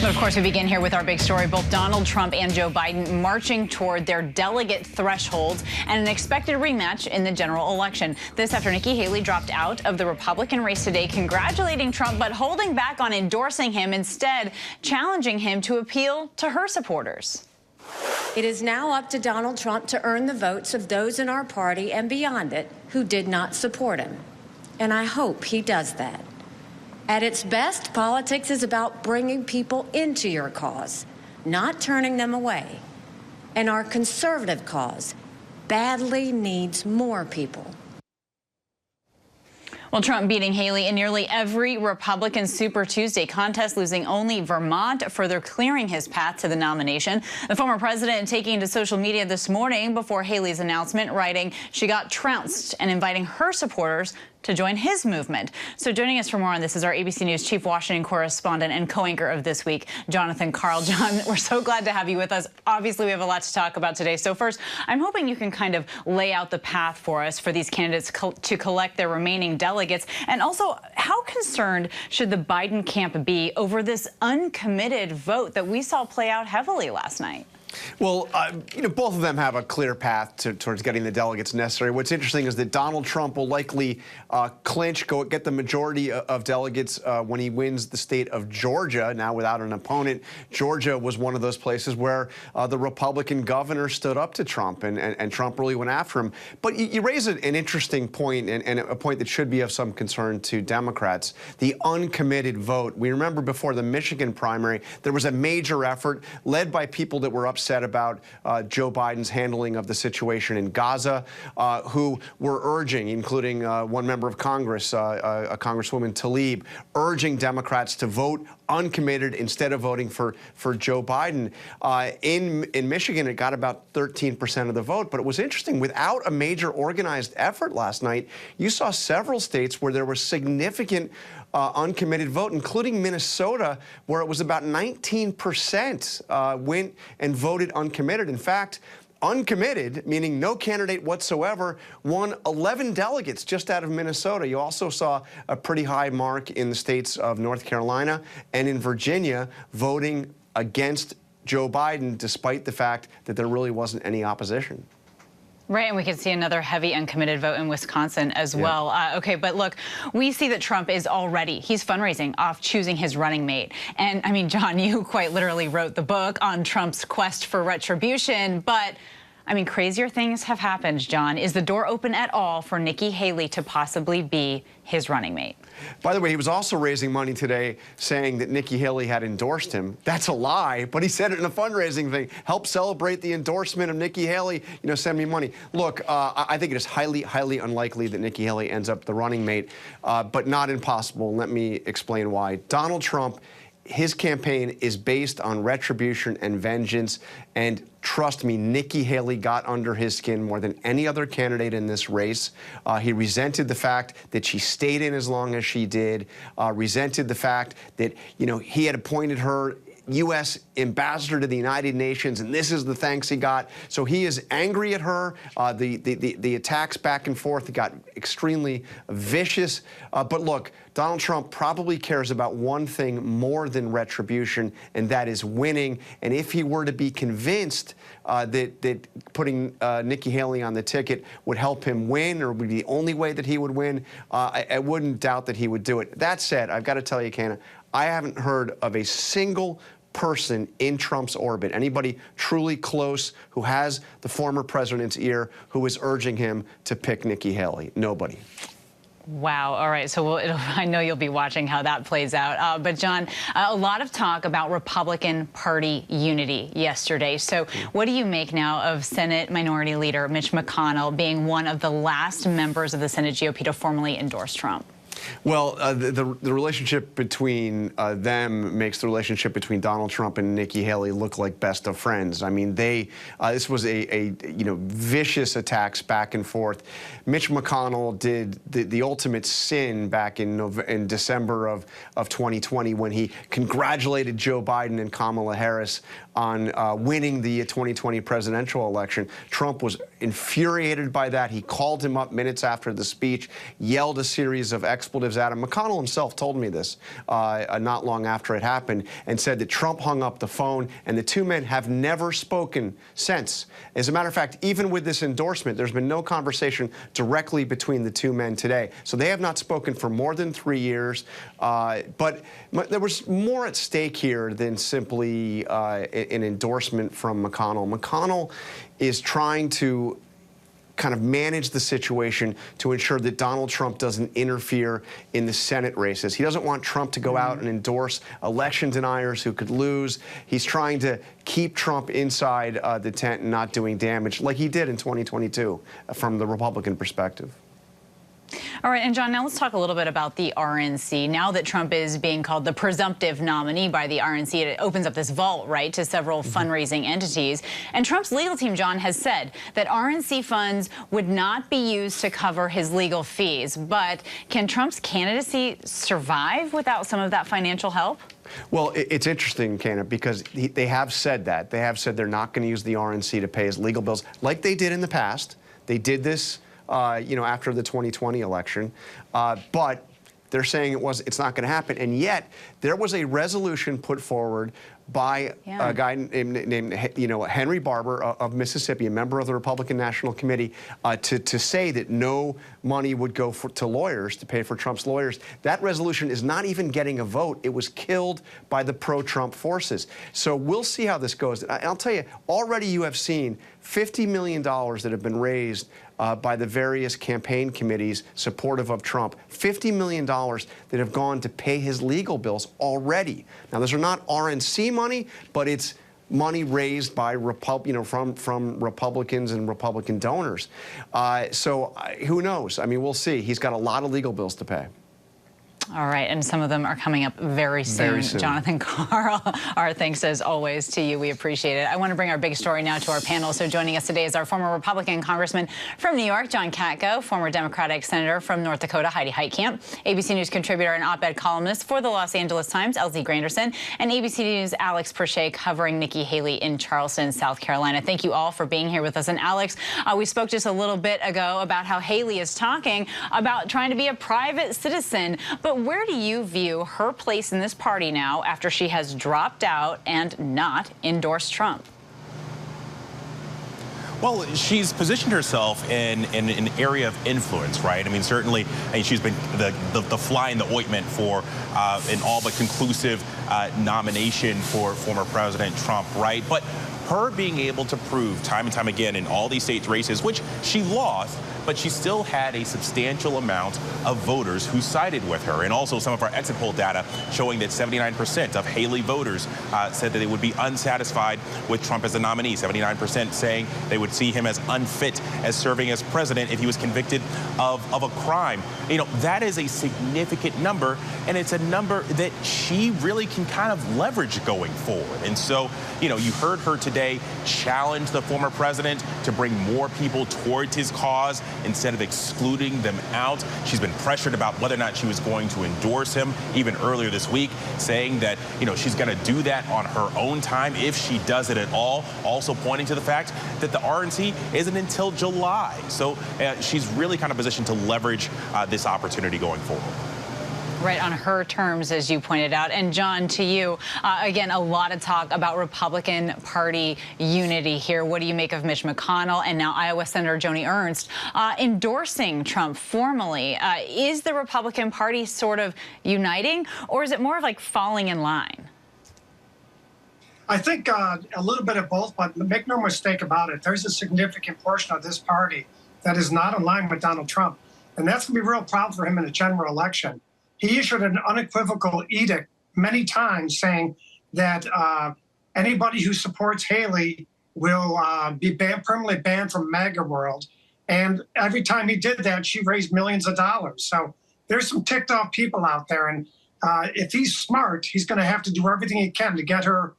Of course, we begin here with our big story. Both Donald Trump and Joe Biden marching toward their delegate thresholds and an expected rematch in the general election. This after Nikki Haley dropped out of the Republican race today, congratulating Trump, but holding back on endorsing him, instead challenging him to appeal to her supporters. It is now up to Donald Trump to earn the votes of those in our party and beyond it who did not support him. And I hope he does that. At its best, politics is about bringing people into your cause, not turning them away. And our conservative cause badly needs more people. Well, Trump beating Haley in nearly every Republican Super Tuesday contest, losing only Vermont, further clearing his path to the nomination. The former president taking to social media this morning before Haley's announcement, writing she got trounced and inviting her supporters to join his movement. So joining us for more on this is our ABC News chief Washington correspondent and co-anchor of This Week, Jonathan Karl. John, we're so glad to have you with us. Obviously, we have a lot to talk about today. So first, I'm hoping you can kind of lay out the path for us for these candidates to collect their remaining delegates. And also, how concerned should the Biden camp be over this uncommitted vote that we saw play out heavily last night? Well, both of them have a clear path towards getting the delegates necessary. What's interesting is that Donald Trump will likely get the majority of delegates when he wins the state of Georgia, now without an opponent. Georgia was one of those places where the Republican governor stood up to Trump, and Trump really went after him. But you raise an interesting point, and a point that should be of some concern to Democrats, the uncommitted vote. We remember before the Michigan primary, there was a major effort led by people that were upset about Joe Biden's handling of the situation in Gaza, who were urging, including one member of Congress, a Congresswoman Tlaib, urging Democrats to vote uncommitted instead of voting for Joe Biden. In Michigan, it got about 13% of the vote. But it was interesting, without a major organized effort last night, you saw several states where there was significant uncommitted vote, including Minnesota, where it was about 19% went and voted uncommitted. In fact, uncommitted, meaning no candidate whatsoever, won 11 delegates just out of Minnesota. You also saw a pretty high mark in the states of North Carolina and in Virginia voting against Joe Biden, despite the fact that there really wasn't any opposition. Right, and we could see another heavy uncommitted vote in Wisconsin as well. Okay, but look, we see that Trump is he's fundraising off choosing his running mate. And I mean, John, you quite literally wrote the book on Trump's quest for retribution, but I mean, crazier things have happened, John. Is the door open at all for Nikki Haley to possibly be his running mate? By the way, he was also raising money today saying that Nikki Haley had endorsed him. That's a lie, but he said it in a fundraising thing. Help celebrate the endorsement of Nikki Haley, send me money. Look, I think it is highly, highly unlikely that Nikki Haley ends up the running mate, but not impossible. Let me explain why. Donald Trump, his campaign is based on retribution and vengeance, and trust me, Nikki Haley got under his skin more than any other candidate in this race. He resented the fact that she stayed in as long as she did, resented the fact that, he had appointed her U.S. ambassador to the United Nations, and this is the thanks he got. So he is angry at her. The attacks back and forth got extremely vicious. But look, Donald Trump probably cares about one thing more than retribution, and that is winning. And if he were to be convinced that putting Nikki Haley on the ticket would help him win, or would be the only way that he would win, I wouldn't doubt that he would do it. That said, I've got to tell you, Kana, I haven't heard of a single person in Trump's orbit, anybody truly close who has the former president's ear, who is urging him to pick Nikki Haley. Nobody. Wow. All right. So I know you'll be watching how that plays out. But, John, a lot of talk about Republican Party unity yesterday. So what do you make now of Senate Minority Leader Mitch McConnell being one of the last members of the Senate GOP to formally endorse Trump? Well, the relationship between them makes the relationship between Donald Trump and Nikki Haley look like best of friends. I mean, this was a vicious attacks back and forth. Mitch McConnell did the ultimate sin back in December of 2020 when he congratulated Joe Biden and Kamala Harris on winning the 2020 presidential election. Trump was infuriated by that. He called him up minutes after the speech, yelled a series of expletives expletives at him. McConnell himself told me this not long after it happened and said that Trump hung up the phone, and the two men have never spoken since. As a matter of fact, even with this endorsement, there's been no conversation directly between the two men today. So they have not spoken for more than 3 years. But there was more at stake here than simply an endorsement from McConnell. McConnell is trying to kind of manage the situation to ensure that Donald Trump doesn't interfere in the Senate races. He doesn't want Trump to go out and endorse election deniers who could lose. He's trying to keep Trump inside the tent and not doing damage like he did in 2022 from the Republican perspective. All right, and John, now let's talk a little bit about the RNC. Now that Trump is being called the presumptive nominee by the RNC, it opens up this vault, right, to several fundraising entities. And Trump's legal team, John, has said that RNC funds would not be used to cover his legal fees. But can Trump's candidacy survive without some of that financial help? Well, it's interesting, Canna, because they have said that. They have said they're not going to use the RNC to pay his legal bills like they did in the past. They did this after the 2020 election, but they're saying it's not going to happen. And yet, there was a resolution put forward by a guy named Henry Barber of Mississippi, a member of the Republican National Committee, to say that no money would go to lawyers, to pay for Trump's lawyers. That resolution is not even getting a vote. It was killed by the pro-Trump forces. So we'll see how this goes. I'll tell you, already you have seen $50 million that have been raised by the various campaign committees supportive of Trump, $50 million that have gone to pay his legal bills already. Now, those are not RNC money, but it's money raised by from Republicans and Republican donors. So who knows? I mean, we'll see. He's got a lot of legal bills to pay. All right, and some of them are coming up very soon. Very soon. Jonathan Karl, our thanks as always to you. We appreciate it. I want to bring our big story now to our panel. So joining us today is our former Republican congressman from New York, John Katko, former Democratic senator from North Dakota, Heidi Heitkamp, ABC News contributor and op-ed columnist for the Los Angeles Times, LZ Granderson, and ABC News' Alex Perche covering Nikki Haley in Charleston, South Carolina. Thank you all for being here with us. And Alex, we spoke just a little bit ago about how Haley is talking about trying to be a private citizen, but where do you view her place in this party now after she has dropped out and not endorsed Trump? Well, she's positioned herself in an area of influence, right? I mean, certainly, she's been the fly in the ointment for an all but conclusive nomination for former President Trump, right? But her being able to prove time and time again in all these state races, which she lost, but she still had a substantial amount of voters who sided with her. And also some of our exit poll data showing that 79% of Haley voters said that they would be unsatisfied with Trump as a nominee. 79% saying they would see him as unfit as serving as president if he was convicted of a crime. You know, that is a significant number, and it's a number that she really can kind of leverage going forward. And so, you know, you heard her today challenge the former president to bring more people towards his cause instead of excluding them out. She's been pressured about whether or not she was going to endorse him even earlier this week, saying that, you know, she's going to do that on her own time if she does it at all. Also pointing to the fact that the RNC isn't until July. So she's really kind of positioned to leverage this opportunity going forward. Right, on her terms, as you pointed out. And John, to you, again, a lot of talk about Republican Party unity here. What do you make of Mitch McConnell and now Iowa Senator Joni Ernst endorsing Trump formally? Is the Republican Party sort of uniting, or is it more of like falling in line? I think a little bit of both, but make no mistake about it. There's a significant portion of this party that is not in line with Donald Trump. And that's going to be a real problem for him in the general election. He issued an unequivocal edict many times saying that anybody who supports Haley will be permanently banned from MAGA world. And every time he did that, she raised millions of dollars. So there's some ticked off people out there. And if he's smart, he's going to have to do everything he can to get her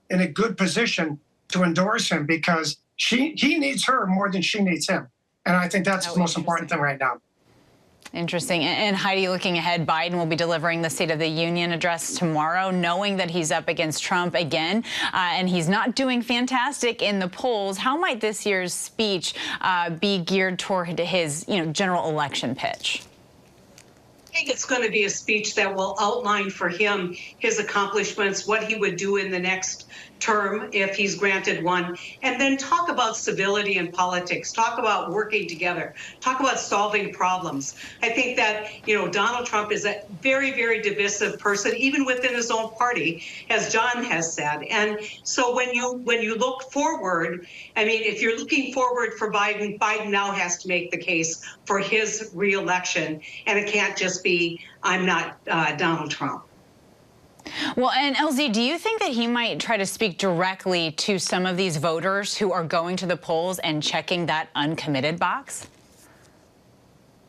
in a good position to endorse him, because he needs her more than she needs him. And I think that's the most important thing right now. Interesting. And Heidi, looking ahead, Biden will be delivering the State of the Union address tomorrow, knowing that he's up against Trump again, and he's not doing fantastic in the polls. How might this year's speech be geared toward his, general election pitch? think it's going to be a speech that will outline for him his accomplishments, what he would do in the next term if he's granted one, and then talk about civility in politics, talk about working together, talk about solving problems. I think that, Donald Trump is a very, very divisive person, even within his own party, as John has said. And so when you look forward, I mean, if you're looking forward for Biden, Biden now has to make the case for his reelection, and it can't just be, I'm not Donald Trump. Well, and LZ, do you think that he might try to speak directly to some of these voters who are going to the polls and checking that uncommitted box?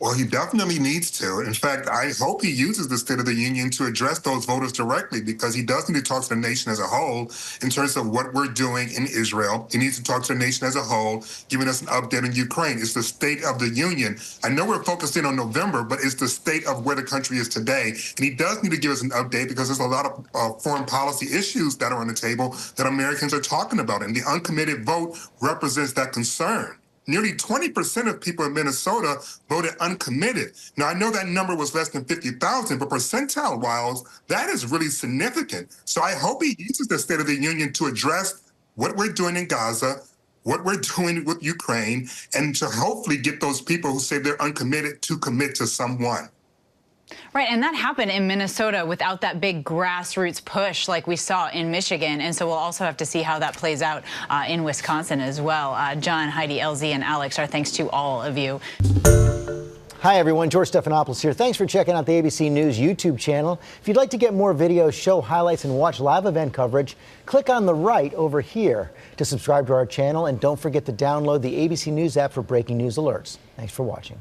Well, he definitely needs to. In fact, I hope he uses the State of the Union to address those voters directly, because he does need to talk to the nation as a whole in terms of what we're doing in Israel. He needs to talk to the nation as a whole, giving us an update on Ukraine. It's the State of the Union. I know we're focusing on November, but it's the state of where the country is today. And he does need to give us an update, because there's a lot of foreign policy issues that are on the table that Americans are talking about. And the uncommitted vote represents that concern. Nearly 20% of people in Minnesota voted uncommitted. Now, I know that number was less than 50,000, but percentile-wise, that is really significant. So I hope he uses the State of the Union to address what we're doing in Gaza, what we're doing with Ukraine, and to hopefully get those people who say they're uncommitted to commit to someone. Right, and that happened in Minnesota without that big grassroots push like we saw in Michigan. And so we'll also have to see how that plays out in Wisconsin as well. John, Heidi, LZ, and Alex, our thanks to all of you. Hi, everyone. George Stephanopoulos here. Thanks for checking out the ABC News YouTube channel. If you'd like to get more videos, show highlights, and watch live event coverage, click on the right over here to subscribe to our channel. And don't forget to download the ABC News app for breaking news alerts. Thanks for watching.